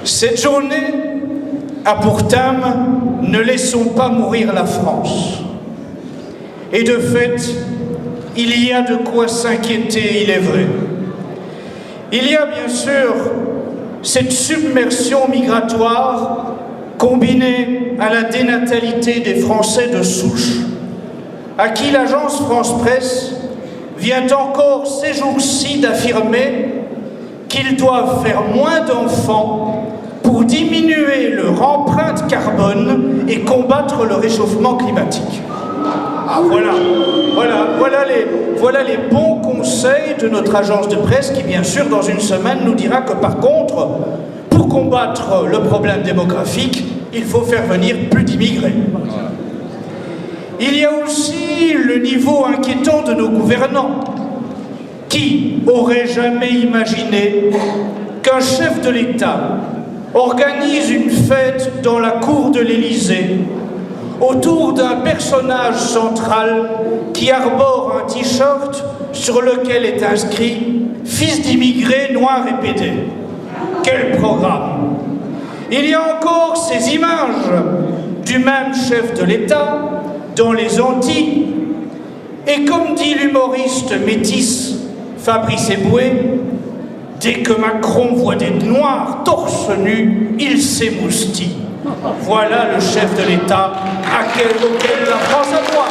Cette journée a pour thème « Ne laissons pas mourir la France ». Et de fait, il y a de quoi s'inquiéter, il est vrai. Il y a bien sûr cette submersion migratoire combinée à la dénatalité des Français de souche, à qui l'agence France-Presse vient encore ces jours-ci d'affirmer qu'ils doivent faire moins d'enfants pour diminuer leur empreinte carbone et combattre le réchauffement climatique. Ah, voilà les bons conseils de notre agence de presse qui, bien sûr, dans une semaine, nous dira que, par contre, pour combattre le problème démographique, il faut faire venir plus d'immigrés. Il y a aussi le niveau inquiétant de nos gouvernants. Qui aurait jamais imaginé qu'un chef de l'État organise une fête dans la cour de l'Élysée autour d'un personnage central qui arbore un t-shirt sur lequel est inscrit « Fils d'immigrés, noirs et pédés ». Quel programme! Il y a encore ces images du même chef de l'État dans les Antilles. Et comme dit l'humoriste métis Fabrice Eboué, dès que Macron voit des Noirs torse nu, il s'émoustille. Voilà le chef de l'État auquel la France a droit.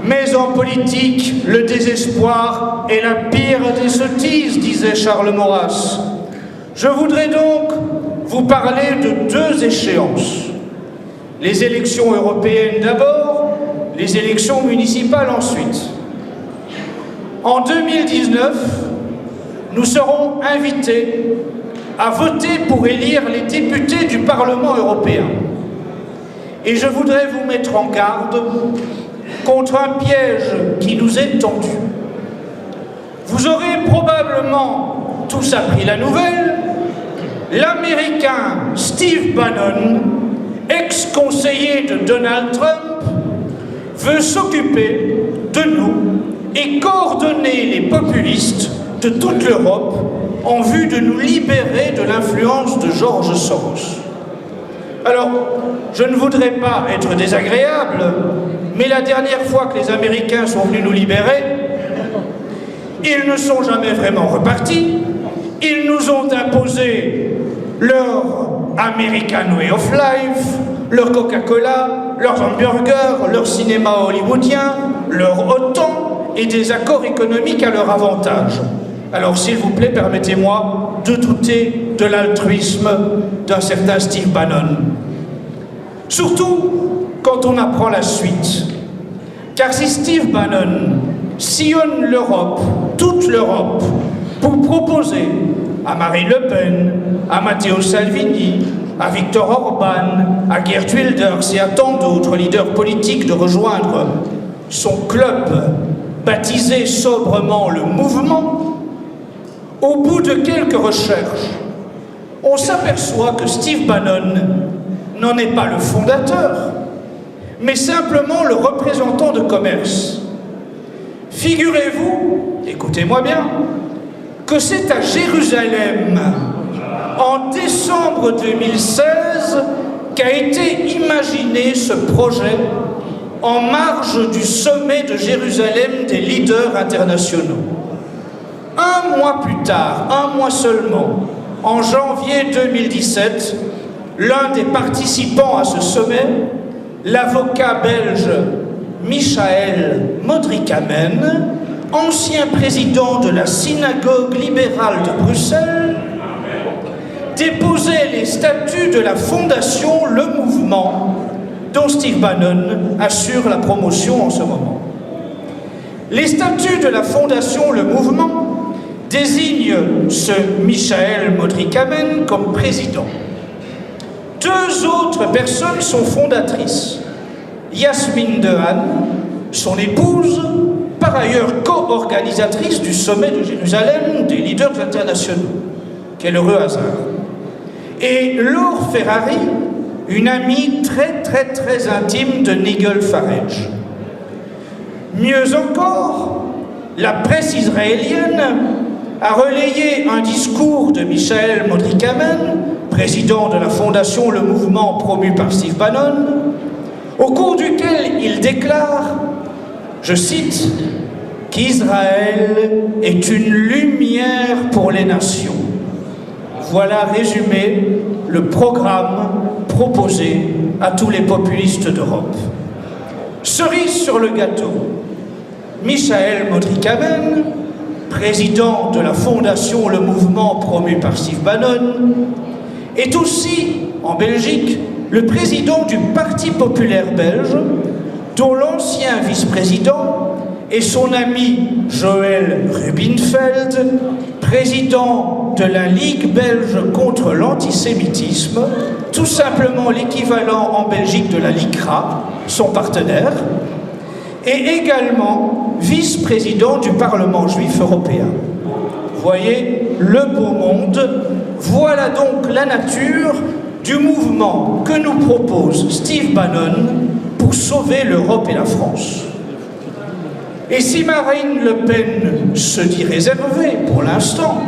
Mais en politique, le désespoir est la pire des sottises, disait Charles Maurras. Je voudrais donc vous parler de deux échéances. Les élections européennes d'abord, les élections municipales ensuite. En 2019, nous serons invités à voter pour élire les députés du Parlement européen. Et je voudrais vous mettre en garde contre un piège qui nous est tendu. Vous aurez probablement tous appris la nouvelle. L'Américain Steve Bannon, ex-conseiller de Donald Trump, veut s'occuper de nous et coordonner les populistes de toute l'Europe en vue de nous libérer de l'influence de George Soros. Alors, je ne voudrais pas être désagréable, mais la dernière fois que les Américains sont venus nous libérer, ils ne sont jamais vraiment repartis. Ils nous ont imposé leur American Way of Life, leur Coca-Cola, leurs hamburgers, leur cinéma hollywoodien, leur OTAN et des accords économiques à leur avantage. Alors, s'il vous plaît, permettez-moi de douter de l'altruisme d'un certain Steve Bannon. Surtout quand on apprend la suite. Car si Steve Bannon sillonne l'Europe, toute l'Europe, pour proposer à Marine Le Pen, à Matteo Salvini, à Viktor Orban, à Geert Wilders et à tant d'autres leaders politiques de rejoindre son club baptisé sobrement le Mouvement, au bout de quelques recherches, on s'aperçoit que Steve Bannon n'en est pas le fondateur, mais simplement le représentant de commerce. Figurez-vous, écoutez-moi bien, que c'est à Jérusalem, en décembre 2016, qu'a été imaginé ce projet en marge du sommet de Jérusalem des leaders internationaux. Un mois plus tard, un mois seulement, en janvier 2017, l'un des participants à ce sommet, l'avocat belge Michael Modrikamen, ancien président de la synagogue libérale de Bruxelles, déposait les statuts de la fondation Le Mouvement, dont Steve Bannon assure la promotion en ce moment. Les statuts de la fondation Le Mouvement désignent ce Michael Modrikamen comme président. Deux autres personnes sont fondatrices. Yasmine Dehaene, son épouse, par ailleurs co-organisatrice du sommet de Jérusalem des leaders internationaux. Quel heureux hasard. Et Laure Ferrari, une amie très intime de Nigel Farage. Mieux encore, la presse israélienne a relayé un discours de Michael Modrikamen, président de la fondation Le Mouvement promu par Steve Bannon, au cours duquel il déclare, je cite, qu'Israël est une lumière pour les nations. Voilà résumé le programme proposé à tous les populistes d'Europe. Cerise sur le gâteau, Michael Modrikamen, président de la fondation Le Mouvement promu par Steve Bannon, est aussi, en Belgique, le président du Parti populaire belge, dont l'ancien vice-président est son ami Joël Rubinfeld, président de la Ligue belge contre l'antisémitisme, tout simplement l'équivalent en Belgique de la LICRA, son partenaire, et également vice-président du Parlement juif européen. Voyez, le beau monde, voilà donc la nature du mouvement que nous propose Steve Bannon pour sauver l'Europe et la France. Et si Marine Le Pen se dit réservée pour l'instant,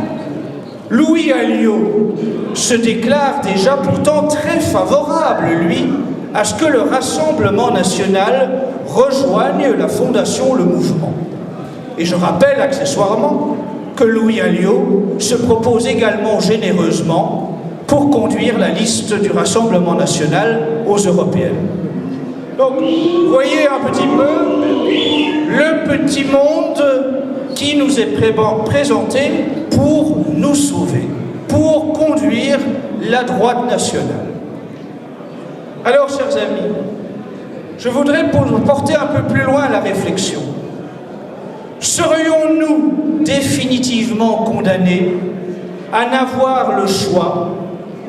Louis Alliot se déclare déjà pourtant très favorable, lui, à ce que le Rassemblement national rejoigne la Fondation Le Mouvement. Et je rappelle accessoirement que Louis Alliot se propose également généreusement pour conduire la liste du Rassemblement national aux européennes. Donc, vous voyez un petit peu le petit monde qui nous est présenté pour nous sauver, pour conduire la droite nationale. Alors, chers amis, je voudrais porter un peu plus loin la réflexion. Serions-nous définitivement condamnés à n'avoir le choix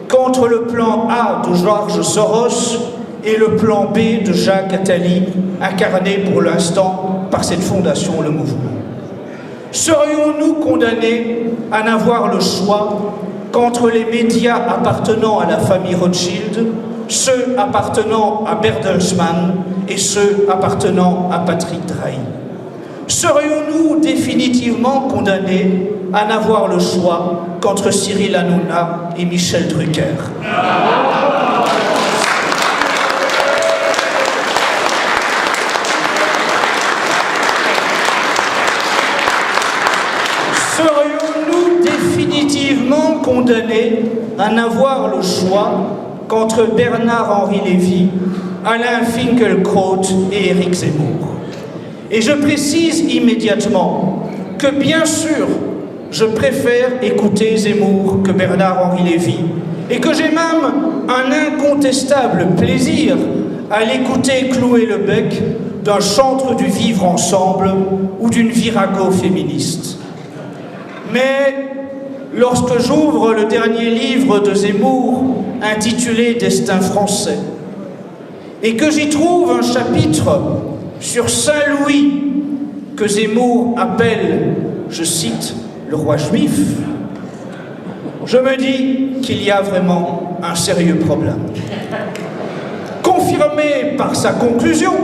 qu'entre le plan A de George Soros et le plan B de Jacques Attali, incarné pour l'instant par cette fondation Le Mouvement? Serions-nous condamnés à n'avoir le choix qu'entre les médias appartenant à la famille Rothschild, ceux appartenant à Bertelsmann et ceux appartenant à Patrick Drahi? Serions-nous définitivement condamnés à n'avoir le choix qu'entre Cyril Hanouna et Michel Drucker? Serions-nous définitivement condamnés à n'avoir le choix qu'entre Bernard-Henri Lévy, Alain Finkielkraut et Éric Zemmour? Et je précise immédiatement que, bien sûr, je préfère écouter Zemmour que Bernard-Henri Lévy, et que j'ai même un incontestable plaisir à l'écouter clouer le bec d'un chantre du vivre ensemble ou d'une virago féministe. Mais lorsque j'ouvre le dernier livre de Zemmour, intitulé « Destin français », et que j'y trouve un chapitre sur Saint-Louis, que Zemmour appelle, je cite, le roi juif, je me dis qu'il y a vraiment un sérieux problème. Confirmé par sa conclusion,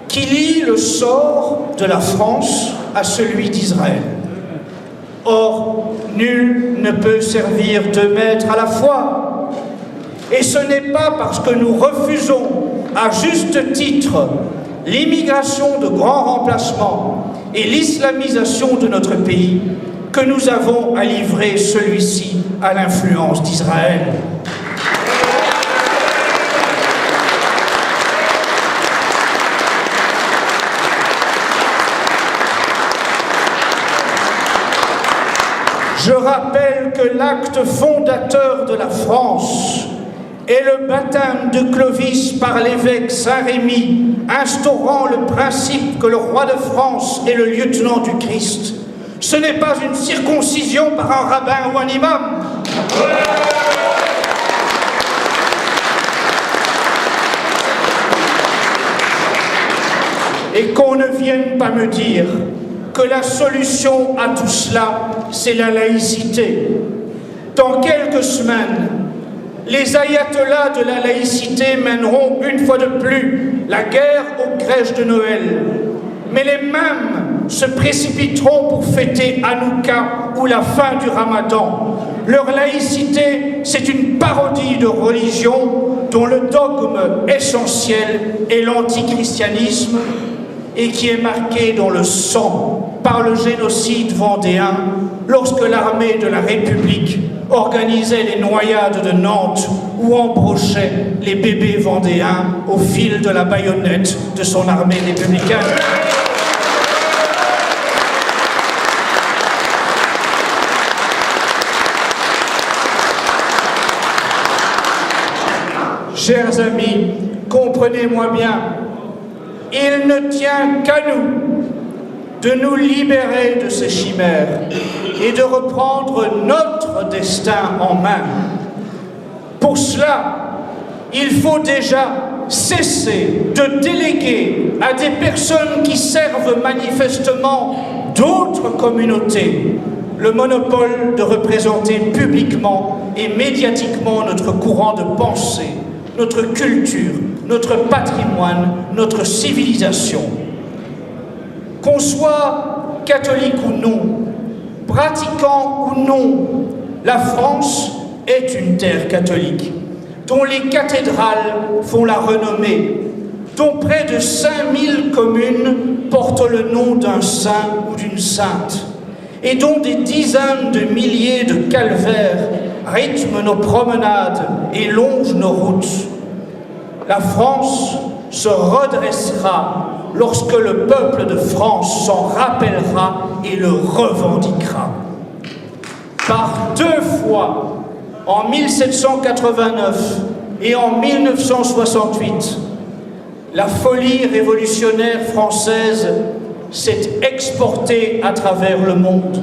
qui lie le sort de la France à celui d'Israël. Or, nul ne peut servir deux maîtres à la fois. Et ce n'est pas parce que nous refusons à juste titre l'immigration de grand remplacement et l'islamisation de notre pays que nous avons à livrer celui-ci à l'influence d'Israël. Je rappelle que l'acte fondateur de la France est le baptême de Clovis par l'évêque Saint-Rémy, instaurant le principe que le roi de France est le lieutenant du Christ. Ce n'est pas une circoncision par un rabbin ou un imam. Et qu'on ne vienne pas me dire que la solution à tout cela, c'est la laïcité. Dans quelques semaines, les ayatollahs de la laïcité mèneront une fois de plus la guerre aux crèches de Noël. mais les mêmes se précipiteront pour fêter Hanouka ou la fin du Ramadan. Leur laïcité, c'est une parodie de religion dont le dogme essentiel est l'antichristianisme et qui est marqué dans le sang par le génocide vendéen lorsque l'armée de la République organisait les noyades de Nantes ou embrochait les bébés vendéens au fil de la baïonnette de son armée républicaine. Chers amis, comprenez-moi bien, il ne tient qu'à nous de nous libérer de ces chimères et de reprendre notre destin en main. Pour cela, il faut déjà cesser de déléguer à des personnes qui servent manifestement d'autres communautés le monopole de représenter publiquement et médiatiquement notre courant de pensée, notre culture, notre patrimoine, notre civilisation. Qu'on soit catholique ou non, pratiquant ou non, la France est une terre catholique, dont les cathédrales font la renommée, dont près de 5000 communes portent le nom d'un saint ou d'une sainte, et dont des dizaines de milliers de calvaires rythment nos promenades et longent nos routes. La France se redressera lorsque le peuple de France s'en rappellera et le revendiquera. Par 2 fois, en 1789 et en 1968, la folie révolutionnaire française s'est exportée à travers le monde.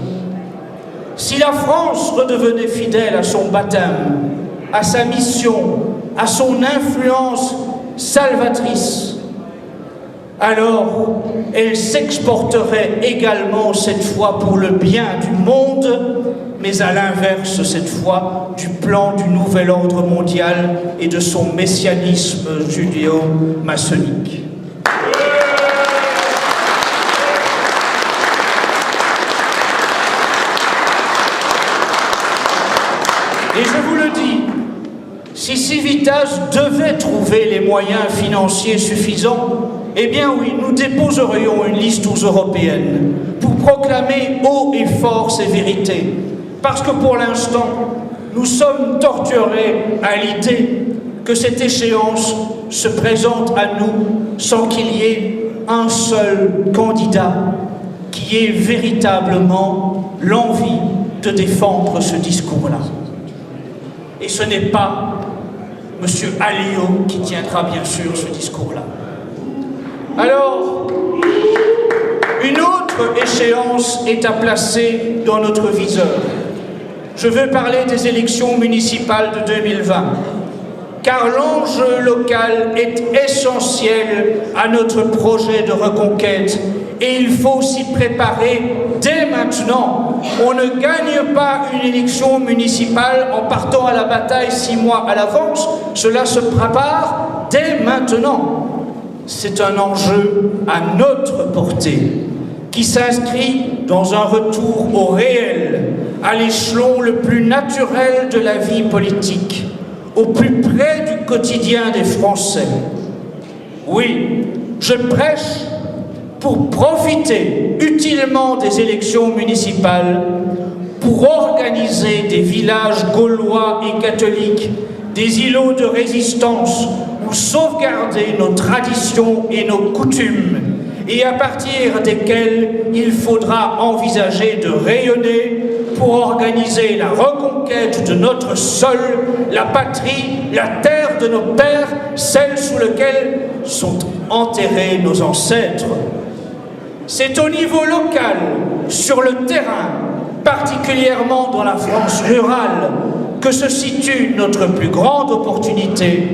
Si la France redevenait fidèle à son baptême, à sa mission, à son influence salvatrice, alors elle s'exporterait également cette fois pour le bien du monde, mais à l'inverse cette fois du plan du nouvel ordre mondial et de son messianisme judéo-maçonnique. Et je vous le dis, si Civitas devait trouver les moyens financiers suffisants, eh bien oui, nous déposerions une liste aux européennes pour proclamer haut et fort ces vérités. Parce que pour l'instant, nous sommes torturés à l'idée que cette échéance se présente à nous sans qu'il y ait un seul candidat qui ait véritablement l'envie de défendre ce discours-là. Et ce n'est pas M. Alliot qui tiendra bien sûr ce discours-là. Alors, une autre échéance est à placer dans notre viseur. Je veux parler des élections municipales de 2020, car l'enjeu local est essentiel à notre projet de reconquête et il faut s'y préparer dès maintenant. On ne gagne pas une élection municipale en partant à la bataille 6 mois à l'avance, cela se prépare dès maintenant. C'est un enjeu à notre portée, qui s'inscrit dans un retour au réel, à l'échelon le plus naturel de la vie politique, au plus près du quotidien des Français. Oui, je prêche pour profiter utilement des élections municipales, pour organiser des villages gaulois et catholiques, des îlots de résistance où sauvegarder nos traditions et nos coutumes, et à partir desquels il faudra envisager de rayonner pour organiser la reconquête de notre sol, la patrie, la terre de nos pères, celle sous laquelle sont enterrés nos ancêtres. C'est au niveau local, sur le terrain, particulièrement dans la France rurale, que se situe notre plus grande opportunité.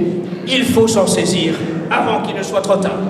Il faut s'en saisir avant qu'il ne soit trop tard.